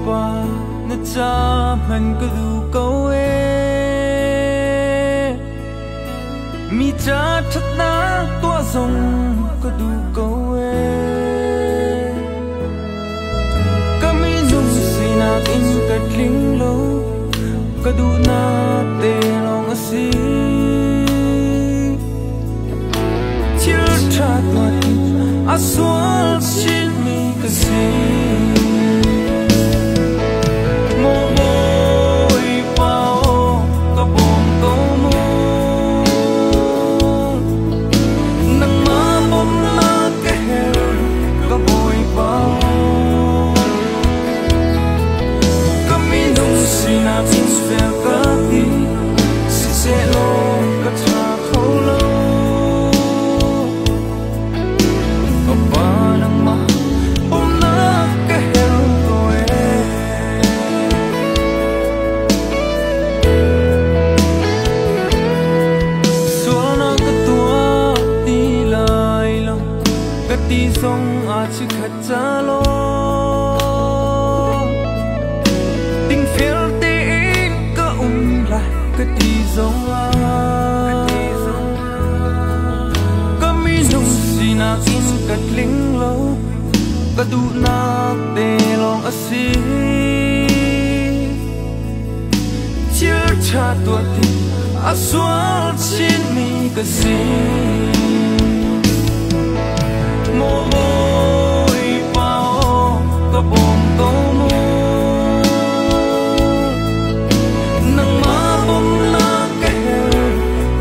pa na cha man ka du ko e mi cha that na tua song ka du ko e ka mi nung si na in ka tling lo ka du na te long asi chill cha tua a swal chin mi ka si ti song a chi khat cha lo ting fel te in ka la ka ti song a ka mi nung si na in ka tling lo ka du na te long a si chill cha tua ti a swal chin mi ka si môi bao có bom có mô nắng má bom lá cái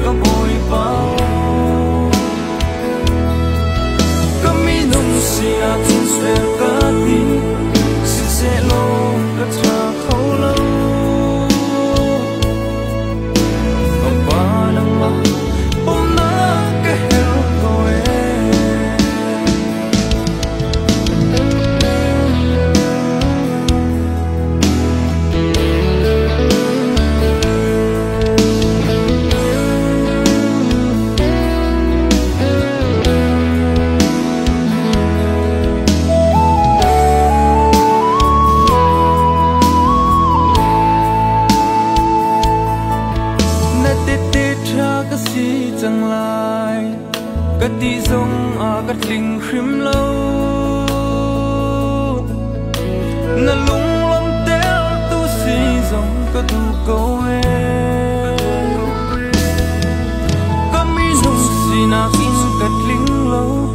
có bồi bao có mi nung si a tin swear cả đi si sẽ lo cả cha khâu lâu có ba nắng má bom lá cái rồi chẳng lại cất đi giống à cất linh khrim lâu na lung long téo tu si giống cất tu câu e có mi giống si na in cất linh lâu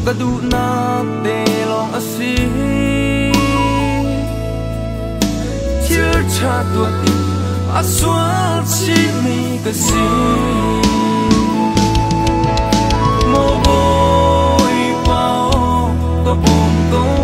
cất tu na te long asi chill cha tu a swal chi mi ka si môi bao có buồn có